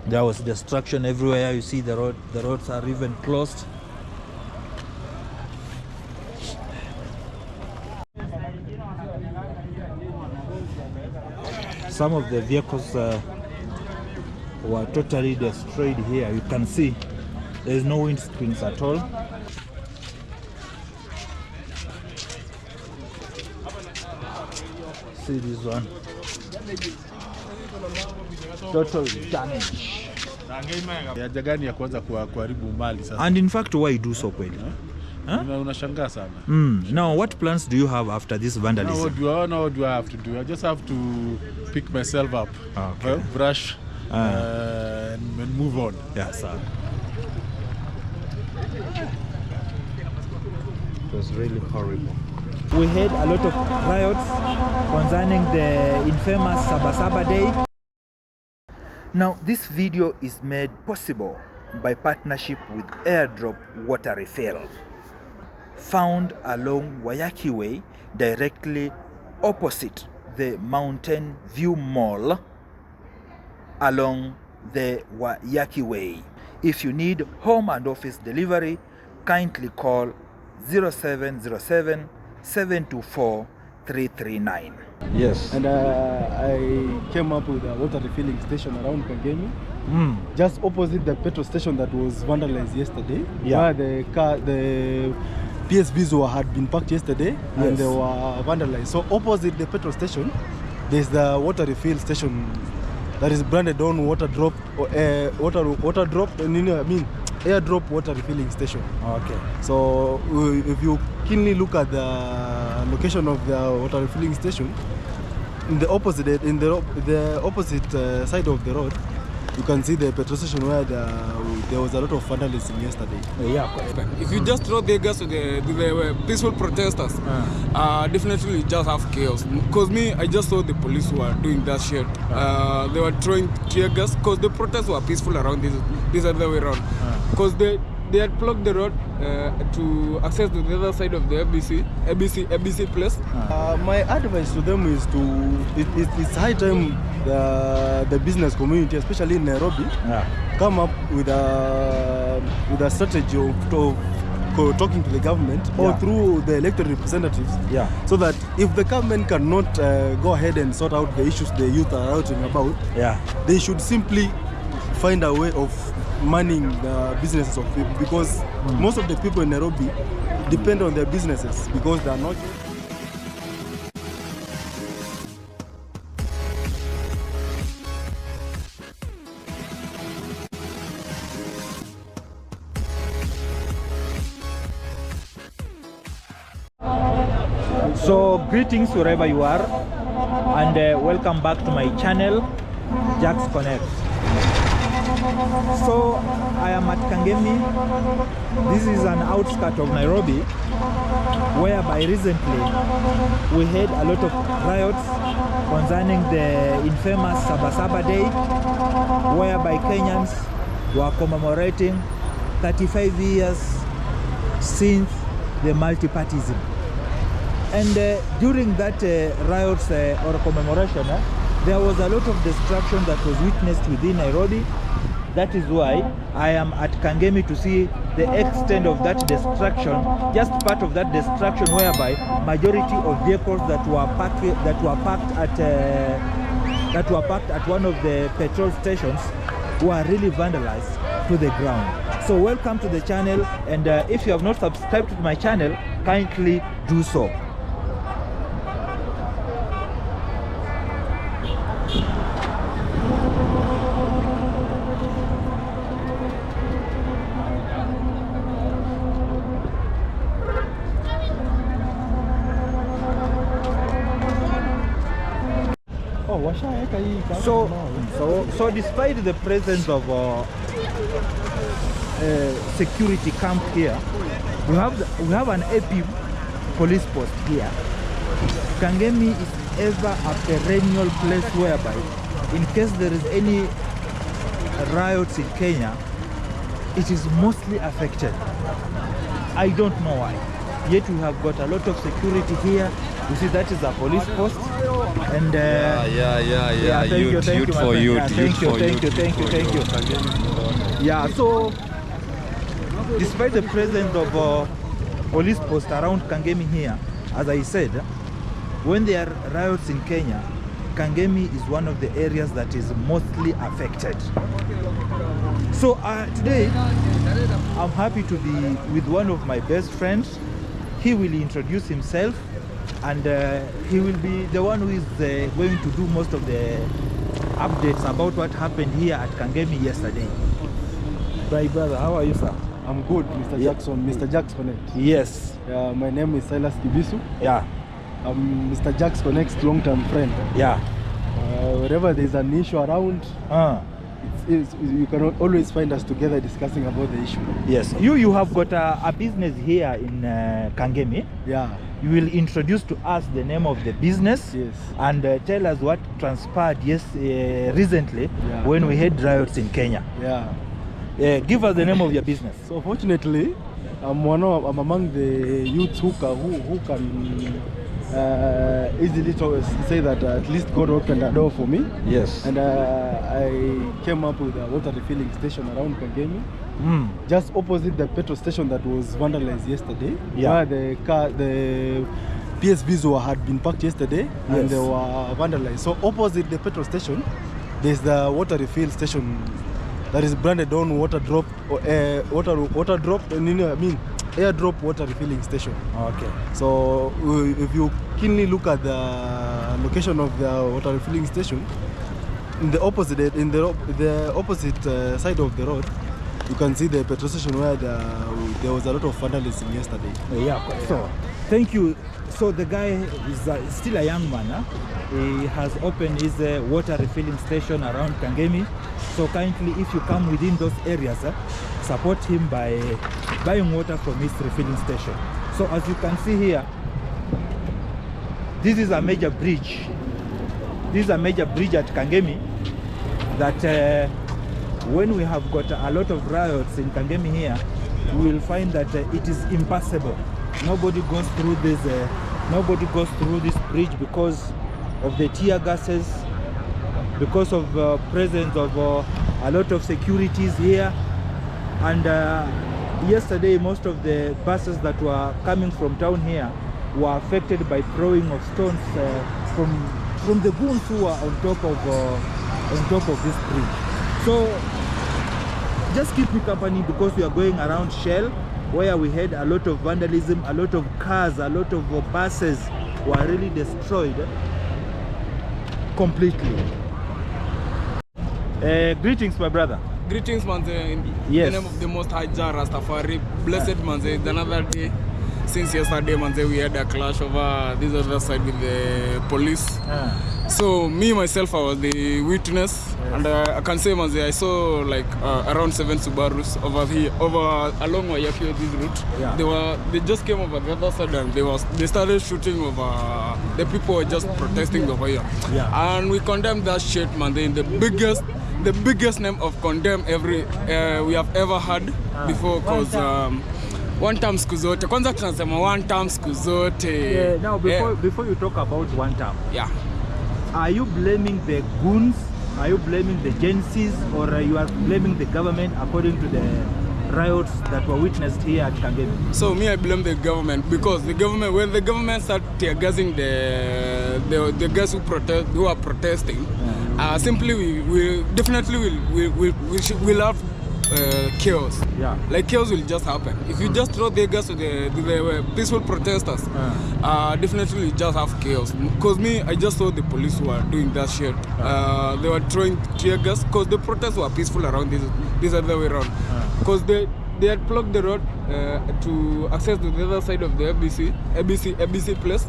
There was destruction everywhere. You see the roads are even closed. Some of the vehicles were totally destroyed here. You can see there's no windscreens at all. See this one. Total damage. And in fact, why do so kweli? Unashangaa sana. Now, what plans do you have after this vandalism? Now what do I have to do? I just have to pick myself up, brush, and move on. Yeah, sir. It was really horrible. We had a lot of riots concerning the infamous Sabasaba Day. Now, this video is made possible by partnership with Airdrop Water Refill, found along Wayaki Way, directly opposite the Mountain View Mall along the Wayaki Way. If you need home and office delivery, kindly call 0707 724 339. Yes. And I came up with a water refilling station around Kangemi, just opposite the petrol station that was vandalized yesterday, where the PSVs had been parked yesterday, and they were vandalized. So opposite the petrol station, there's the water refill station that is branded on water drop, water drop, and airdrop water refilling station. Okay. So if you keenly look at the location of the water refilling station, in the opposite side of the road, you can see the petrol station where there was a lot of vandalism yesterday. If you just throw the gas to the peaceful protesters, definitely just have chaos. Because I just saw the police who were doing that shit. They were throwing tear gas because the protests were peaceful around this other way around. Because they had blocked the road to access to the other side of the ABC place. My advice to them is it's high time the business community, especially in Nairobi, come up with a strategy of talking to the government or through the elected representatives, so that if the government cannot go ahead and sort out the issues the youth are outing about, they should simply find a way of manning the businesses of people, because most of the people in Nairobi depend on their businesses because they are not. So greetings wherever you are, and welcome back to my channel, Jack's Connect. So I am at Kangemi. This is an outskirt of Nairobi, whereby recently we had a lot of riots concerning the infamous Sabasaba Day, whereby Kenyans were commemorating 35 years since the multipartyism. And during that riots or commemoration, there was a lot of destruction that was witnessed within Nairobi. That is why I am at Kangemi to see the extent of that destruction, just part of that destruction, whereby majority of vehicles that were parked at one of the petrol stations were really vandalized to the ground. So welcome to the channel, and if you have not subscribed to my channel, kindly do so. So despite the presence of security camp here, we have an AP police post here. Kangemi is ever a perennial place whereby, in case there is any riots in Kenya, it is mostly affected. I don't know why. Yet we have got a lot of security here. You see, that is a police post. And youth for youth. Thank you. Yeah, so despite the presence of police post around Kangemi here, as I said, when there are riots in Kenya, Kangemi is one of the areas that is mostly affected. So today, I'm happy to be with one of my best friends. He will introduce himself, and he will be the one who is going to do most of the updates about what happened here at Kangemi yesterday. My brother, how are you, sir? I'm good, Mr. Jackson. Mr. Jackson Connect. Yes. My name is Silas Kibisu. Yeah. I'm Mr. Jackson Connect's long-term friend. Yeah. Wherever there's an issue around, you can always find us together discussing about the issue. Yes. You have got a business here in Kangemi. Yeah. You will introduce to us the name of the business. Yes. And tell us what transpired recently when we had riots in Kenya. Yeah. Give us the name of your business. So fortunately, I'm among the youths who can easily say that at least God opened a door for me. Yes. And I came up with a water refilling station around Kangemi, just opposite the petrol station that was vandalized yesterday, where the PSVs had been parked yesterday, and they were vandalized. So opposite the petrol station, there's the water refill station that is branded on water drop, airdrop water refilling station. Okay. So if you keenly look at the location of the water refilling station, in the opposite side of the road, you can see the petrol station where there was a lot of vandalism yesterday. Yeah. So thank you. So the guy is still a young man. Huh? He has opened his water refilling station around Kangemi. So kindly, if you come within those areas, support him by buying water from his refilling station. So as you can see here, this is a major bridge. This is a major bridge at Kangemi that when we have got a lot of riots in Kangemi here, we will find that it is impassable. Nobody goes through this bridge because of the tear gases, because of presence of a lot of securities here. And yesterday, most of the buses that were coming from town here were affected by throwing of stones from the goons who were on top of this bridge. So just keep me company, because we are going around Shell, where we had a lot of vandalism, a lot of cars, a lot of buses were really destroyed completely. Greetings, my brother. Greetings, manze. In the name of the Most High Jah Rastafari. Blessed, manze. Another day. Since yesterday, manze, we had a clash over this other side with the police. So me myself, I was the witness, and I can say, manze, I saw like around 7 Subarus over here, along Wayakio this route. They just came over the other side, and they started shooting over the people who were just protesting over here. And we condemned that shit, man. In the biggest name of condemn we have ever had before, because one time siku zote. Kwanza tunasema one time siku zote. Now before you talk about one time. Are you blaming the goons? Are you blaming the agencies, or you are blaming the government according to the riots that were witnessed here at Kangemi? So me, I blame the government, because the government, when the government start tear gassing the guys who are protesting, simply we definitely will have chaos. Like chaos will just happen. If you just throw the gas to the peaceful protesters, definitely you just have chaos. Because me, I just saw the police who are doing that shit. They were throwing tear gas because the protests were peaceful around this other way around. Because they had blocked the road to access to the other side of the ABC place.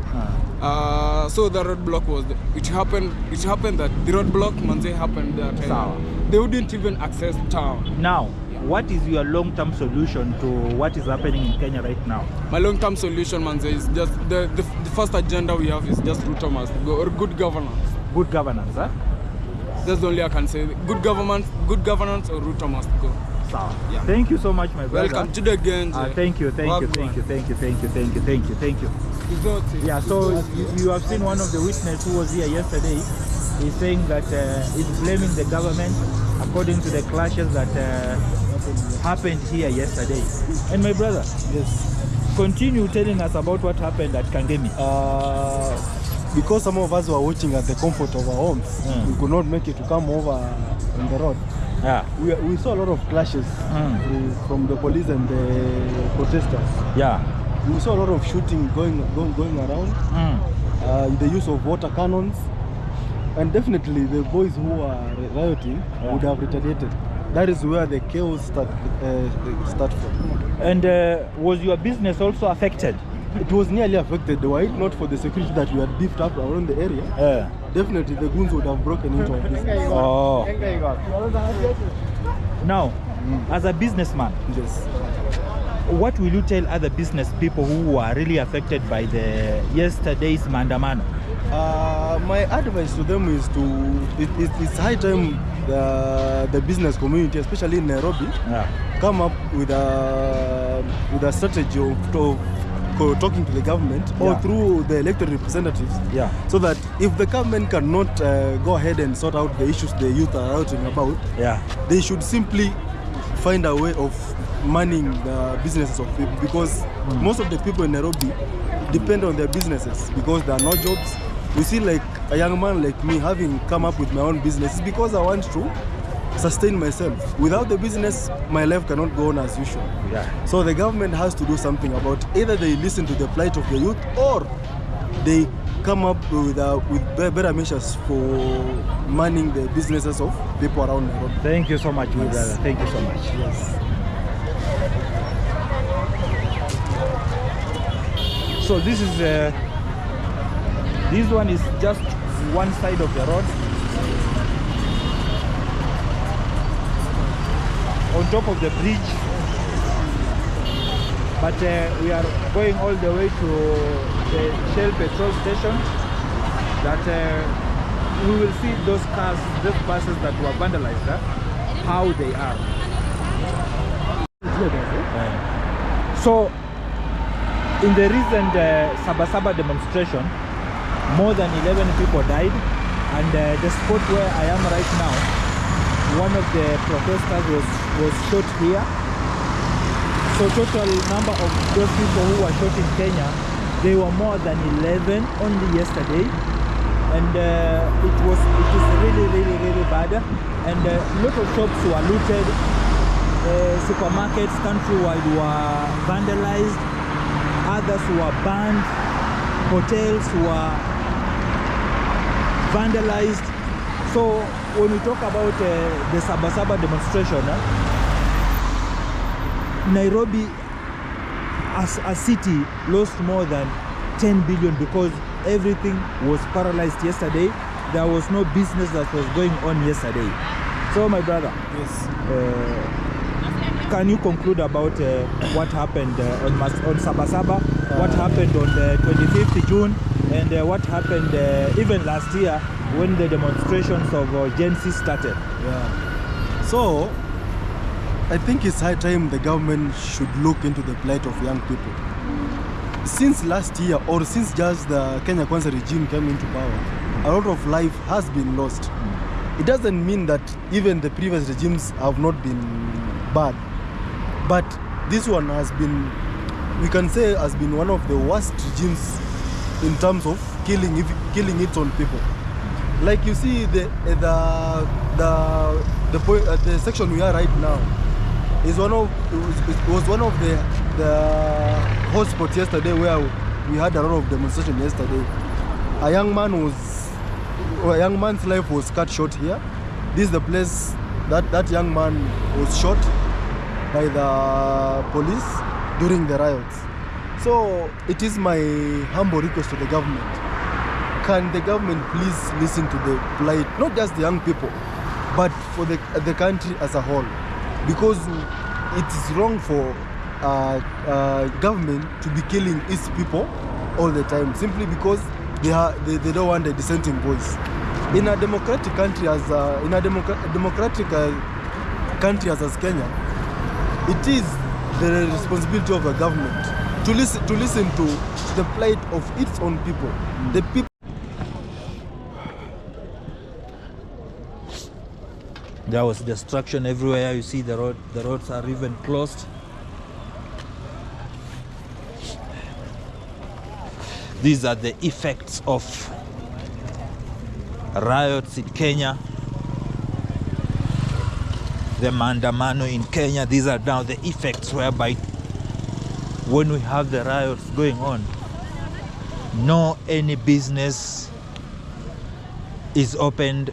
So the roadblock was it happened that the roadblock manze happened that they wouldn't even access town. Now, what is your long-term solution to what is happening in Kenya right now? My long-term solution, manze, is just the first agenda we have is just Ruto must go, or good governance. Good governance, huh? That's the only I can say. Good governance or Ruto must go. Yeah. Thank you so much, my brother. Welcome to the gang. Thank you. Yeah, so you have seen one of the witnesses who was here yesterday. He's saying that he's blaming the government according to the clashes that happened here yesterday. And my brother, Yes. continue telling us about what happened at Kangemi. Because some of us were watching at the comfort of our homes, we could not make it to come over on the road. Yeah. We saw a lot of clashes from the police and the protesters. Yeah. We saw a lot of shooting going around, the use of water cannons, and definitely the boys who are rioting would have retaliated. That is where the chaos start from. And was your business also affected? It was nearly affected. Were it not for the security that we had beefed up around the area, definitely the goons would have broken into our business. Oh. Now, as a businessman, Yes. what will you tell other business people who are really affected by the yesterday's maandamano? My advice to them is it's high time the business community, especially in Nairobi, come up with a strategy of talking to the government or through the elected representatives, so that if the government cannot go ahead and sort out the issues the youth are outing about, they should simply find a way of manning the businesses of people, because most of the people in Nairobi depend on their businesses because there are no jobs. You see, like a young man like me having come up with my own business is because I want to sustain myself. Without the business, my life cannot go on as usual. So the government has to do something about it. Either they listen to the plight of the youth, or they come up with better measures for manning the businesses of people around Nairobi. Thank you so much, my brother. Thank you so much. Yes. So this is this one is just one side of the road. On top of the bridge, but we are going all the way to the Shell petrol station. That we will see those cars, those buses that were vandalized, how they are. So in the recent Sabasaba demonstration, more than 11 people died, and the spot where I am right now, one of the protesters was shot here. So total number of those people who were shot in Kenya, they were more than 11 only yesterday, and it is really bad, and a lot of shops were looted, supermarkets countrywide were vandalized, others were burned, hotels were vandalized. So when we talk about the Sabasaba demonstration, Nairobi as a city lost more than 10 billion because everything was paralyzed yesterday. There was no business that was going on yesterday. So my brother, Yes. Can you conclude about what happened on Sabasaba, what happened on the 25th June, and what happened even last year when the demonstrations of Gen Z started? So I think it's high time the government should look into the plight of young people. Since last year, or since just the Kenya Kwanza regime came into power, a lot of life has been lost. It doesn't mean that even the previous regimes have not been bad, but this one has been, we can say, has been one of the worst regimes in terms of killing its own people. Like you see, the section we are right now is it was one of the hotspots yesterday where we had a lot of demonstration yesterday. A young man's life was cut short here. This is the place that young man was shot. by the police during the riots. So it is my humble request to the government. Can the government please listen to the plight, not just the young people, but for the country as a whole? Because it is wrong for government to be killing its people all the time simply because they don't want a dissenting voice. In a democratic country as Kenya, it is the responsibility of the government to listen to the plight of its own people. The people. There was destruction everywhere. You see the roads are even closed. These are the effects of riots in Kenya. The maandamano in Kenya. These are now the effects whereby when we have the riots going on, no any business is opened,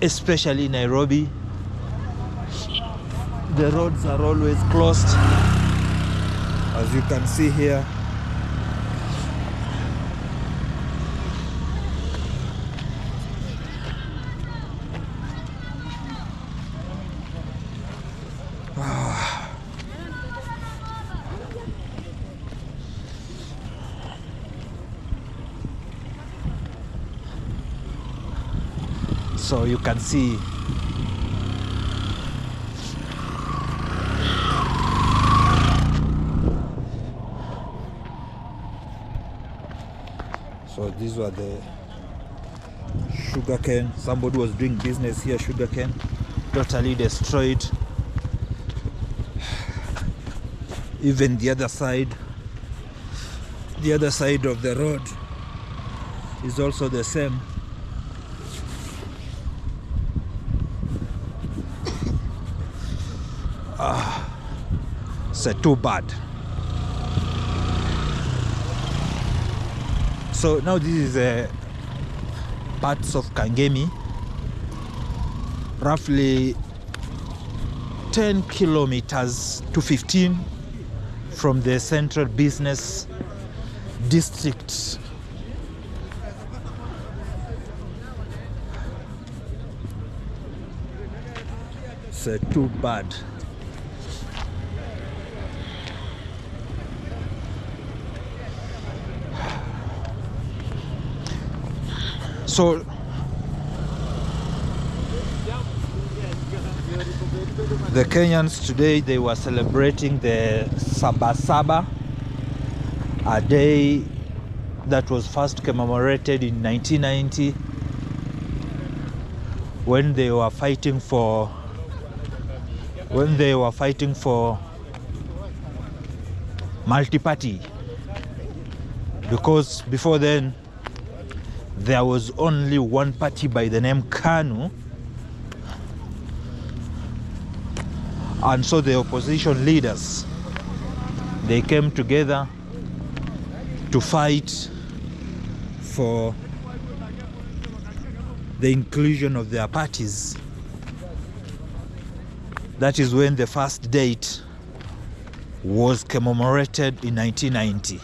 especially in Nairobi. The roads are always closed, as you can see here. So you can see so these were the sugarcane. Somebody was doing business here. Sugarcane totally destroyed. Even the other side of the road is also the same. So too bad. So now this is parts of Kangemi, roughly 10 kilometers to 15 from the central business district. So too bad. So the Kenyans today, they were celebrating the Sabasaba, a day that was first commemorated in 1990 when they were fighting for multi-party, because before then there was only one party by the name KANU, and so the opposition leaders, they came together to fight for the inclusion of their parties. That is when the first date was commemorated in 1990.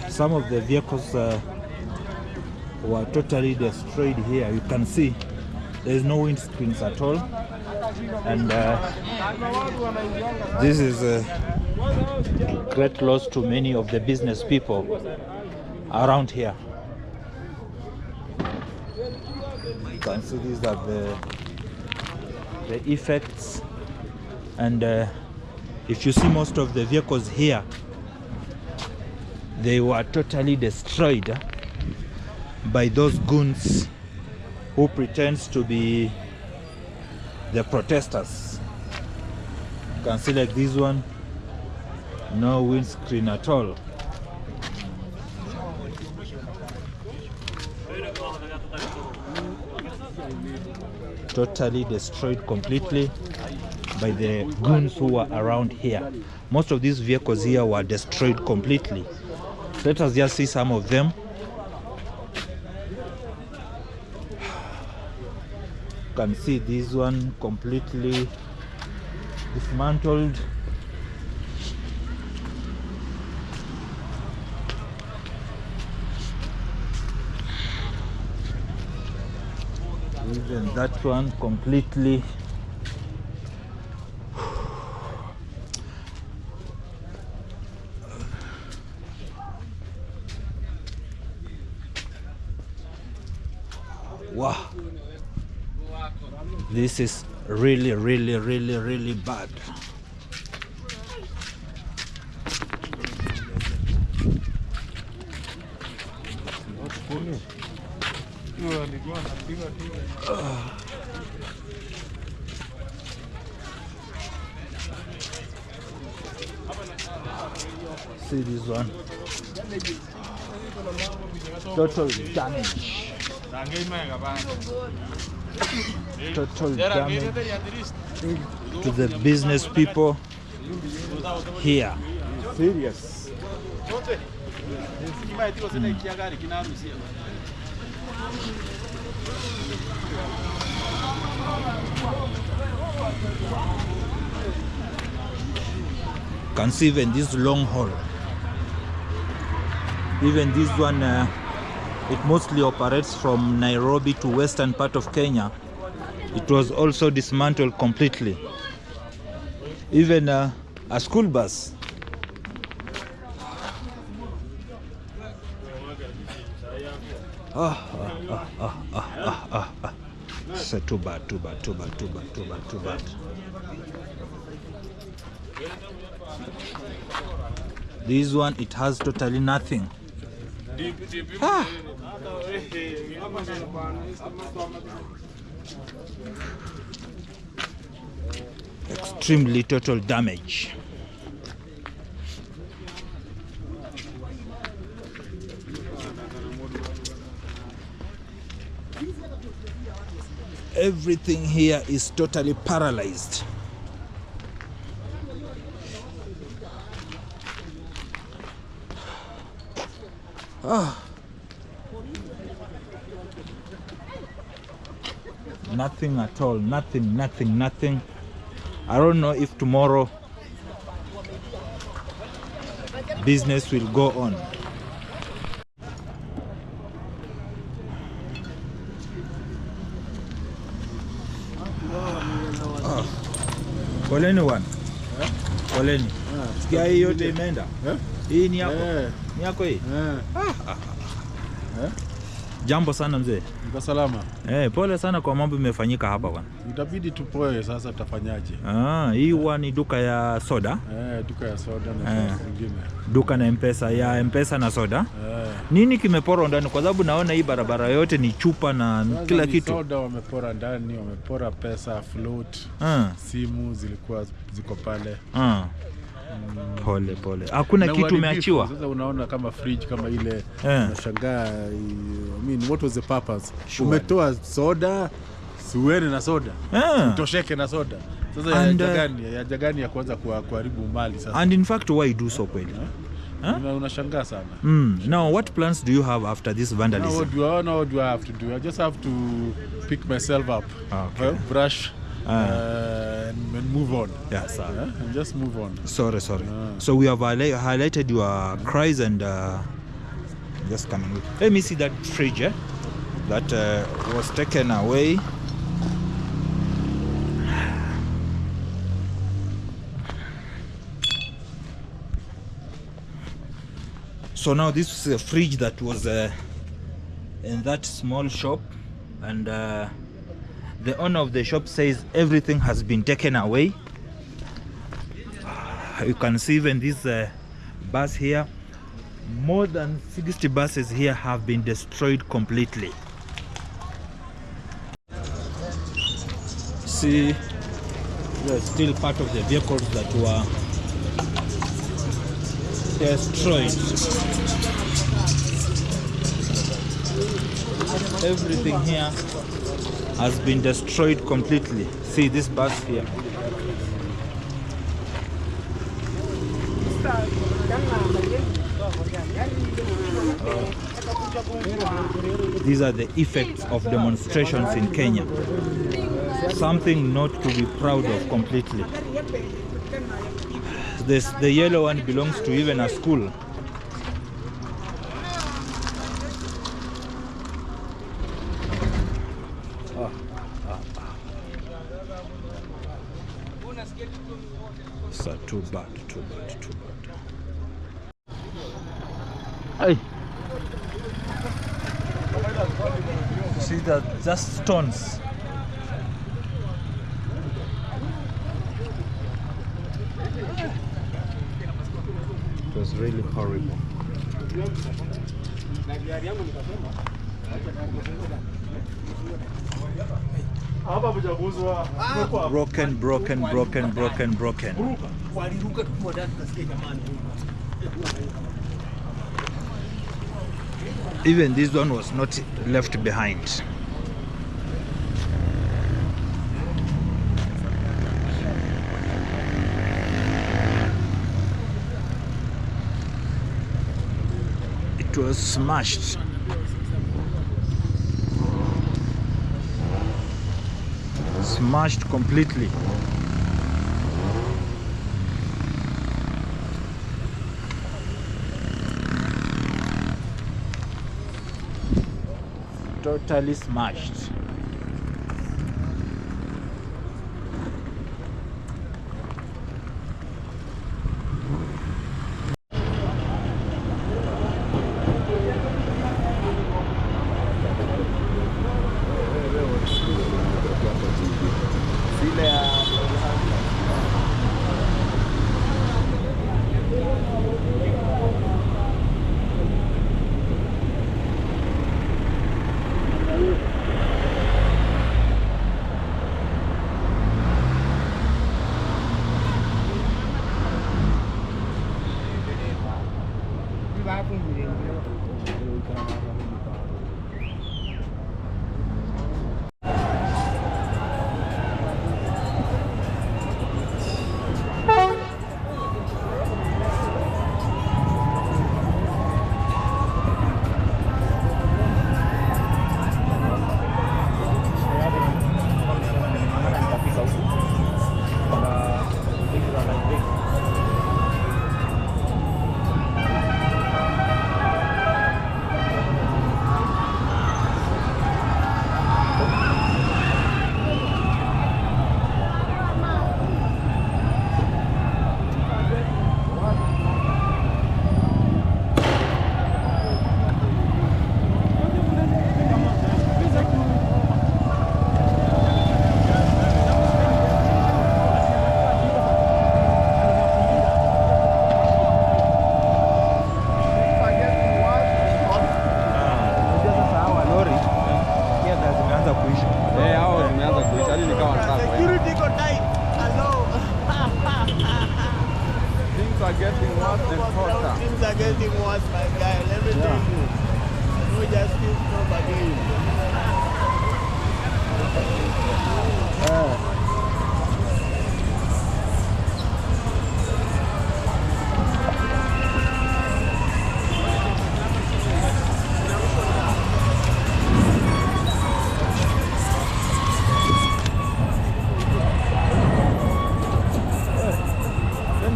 Some of the vehicles were totally destroyed here. You can see there's no windscreens at all, and this is a great loss to many of the business people around here. You can see these are the effects, and if you see most of the vehicles here, they were totally destroyed. by those goons who pretends to be the protesters. You can see like this one, no windscreen at all. Totally destroyed completely by the goons who were around here. Most of these vehicles here were destroyed completely. Let us just see some of them. You can see this one completely dismantled. Even that one completely. Wow, this is really bad. See this one, total damage. Total damage to the business people here. Serious. Can see even this long haul. Even this one, it mostly operates from Nairobi to western part of Kenya. It was also dismantled completely. Even a school bus. So too bad. This one, it has totally nothing. Extremely total damage. Everything here is totally paralyzed. Nothing at all, nothing. I don't know if tomorrow business will go on. Poleni one. Poleni. Sikia hii yote imeenda. Hii ni yako. Ni yako hii. Jambo sana mzee. Niko salama. Pole sana kwa mambo imefanyika hapa bwana. Itabidi tupoe sasa, tutafanyaje? Hii ni duka ya soda. Duka ya soda na zingine. Duka na M-Pesa, ya M-Pesa na soda. Nini kimepora ndani? Kwa sababu naona hii barabara yote ni chupa na kila kitu. Soda wamepora ndani, wamepora pesa, float, simu zilikuwa ziko pale. Pole. Hakuna kitu umeachiwa. Sasa unaona kama fridge kama ile, unashangaa, what was the purpose? Sure. Umetoa soda, siwene na soda. Utosheke na soda. Sasa ya gani ya kwanza kuharibu mali sasa. And in fact, why do so kweli? Unashangaa sana. Now what plans do you have after this vandalism? What do I have to do? I just have to pick myself up, brush, and move on. Yeah, sir. And just move on. Sorry. So we have highlighted your cries and just coming with. Let me see that fridge that was taken away. So now this is a fridge that was in that small shop, and the owner of the shop says everything has been taken away. You can see even this bus here, More than 60 buses here have been destroyed completely. See, there's still part of the vehicles that were destroyed. Everything here has been destroyed completely. See this bus here. These are the effects of demonstrations in Kenya. Something not to be proud of completely. The yellow one belongs to even a school. So too bad. Hey. See that, just stones. It was really horrible. Broken. Even this one was not left behind. It was smashed. Smashed completely. Totally smashed.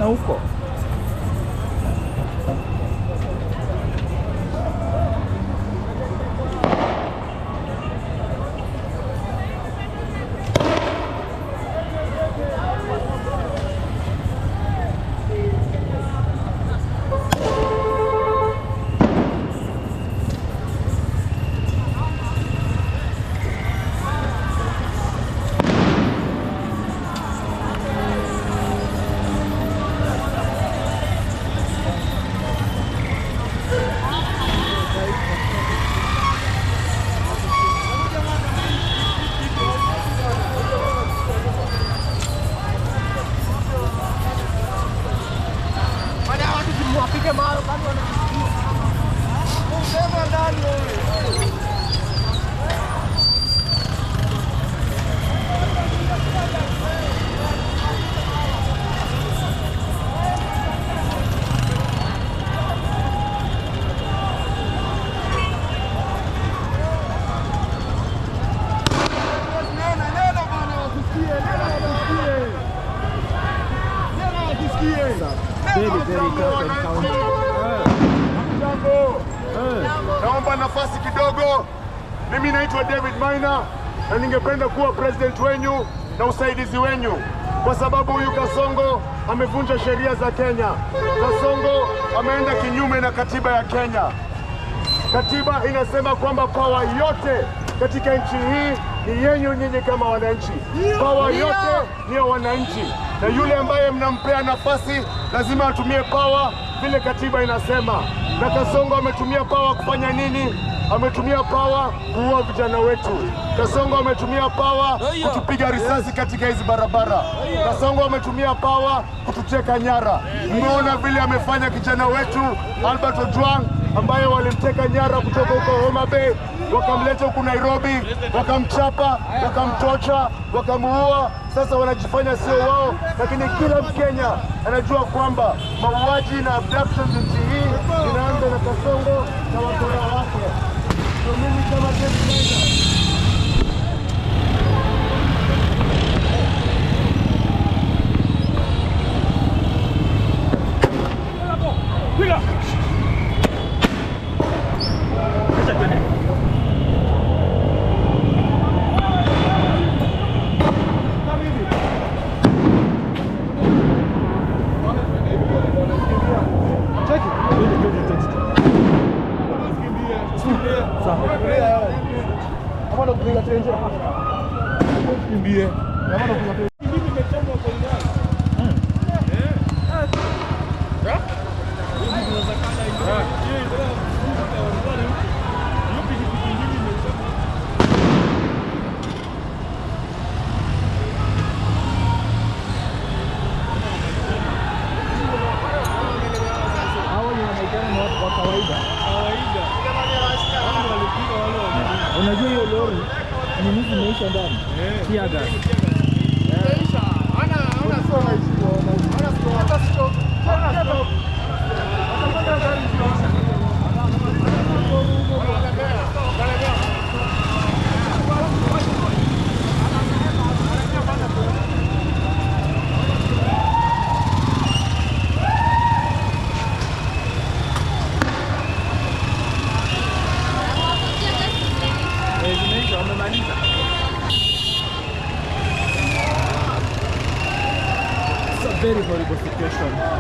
Huko nafasi kidogo. Mimi naitwa David Maina na ningependa kuwa president wenyu na usaidizi wenyu, kwa sababu huyu Kasongo amevunja sheria za Kenya. Kasongo ameenda kinyume na katiba ya Kenya. Katiba inasema kwamba power yote katika nchi hii ni yenyu nyinyi kama wananchi. Power yote ni ya wananchi, na yule ambaye mnampea nafasi lazima atumie power vile katiba inasema. Na Kasongo ametumia power kufanya nini? Ametumia power kuua vijana wetu. Kasongo ametumia power kutupiga risasi katika hizi barabara. Kasongo ametumia power kututeka nyara. Mmeona vile amefanya kijana wetu Albert Ojwang ambaye walimteka nyara kutoka huko Homa Bay, wakamleta huku Nairobi, wakamchapa, wakamtocha, wakamuua. Sasa wanajifanya sio wao, lakini kila Mkenya anajua kwamba mauaji na abductions nchi hii inaanza na Kasongo na wakora wake. So mimi kama unajua hiyo lori ni nini imeisha ndani? Pia gari. Imeisha. Ana sio It's a very horrible situation.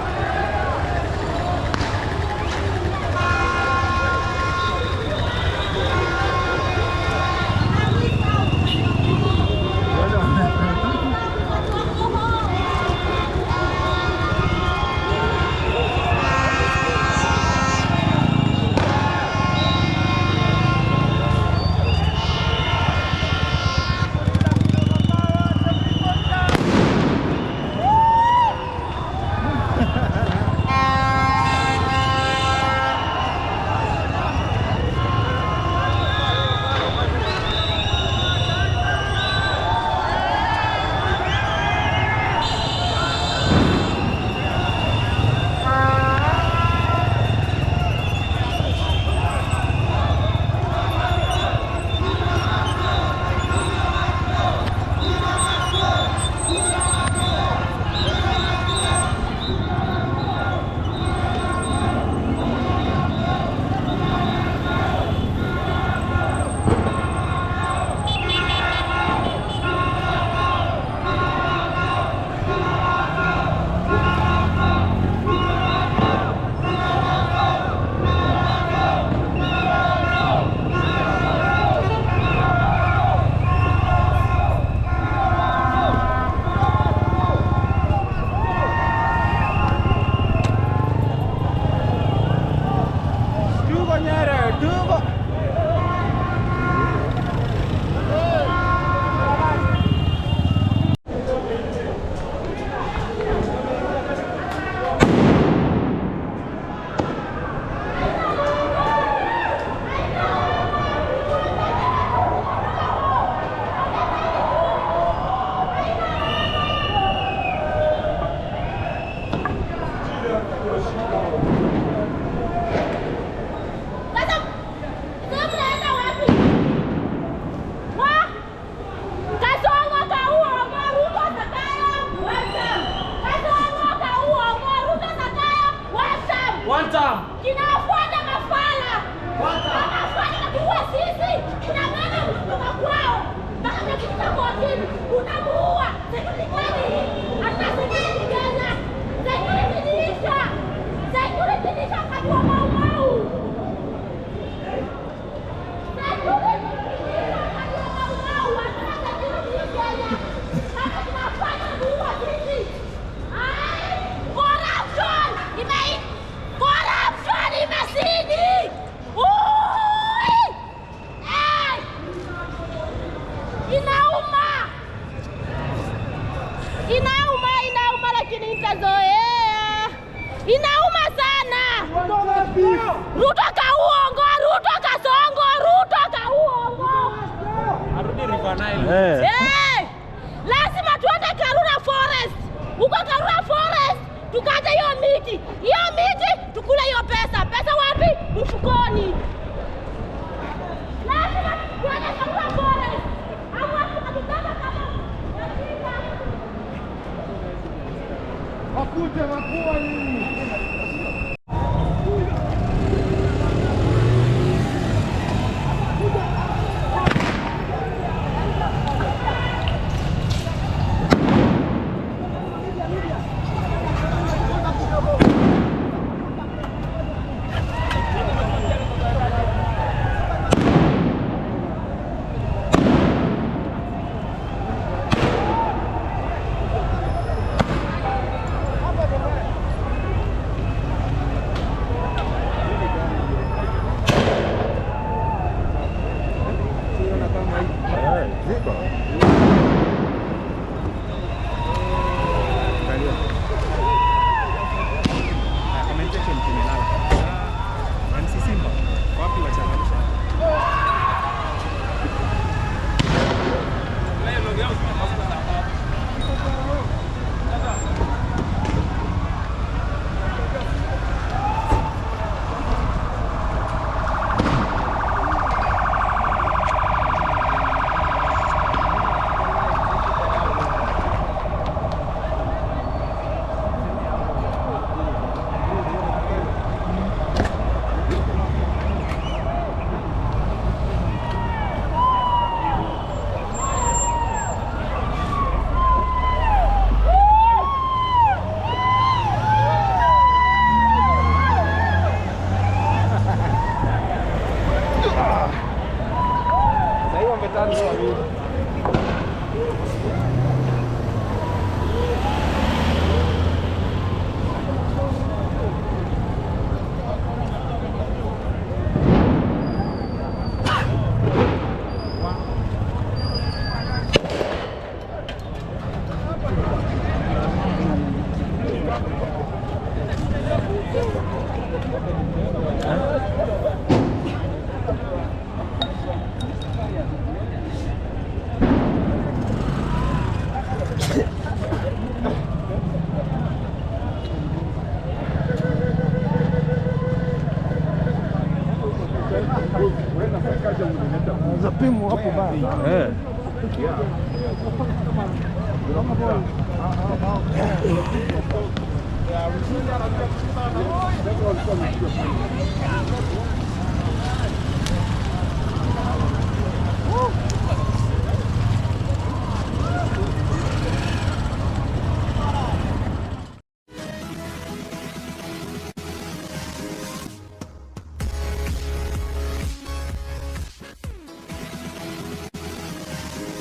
Zapimu hapo bana.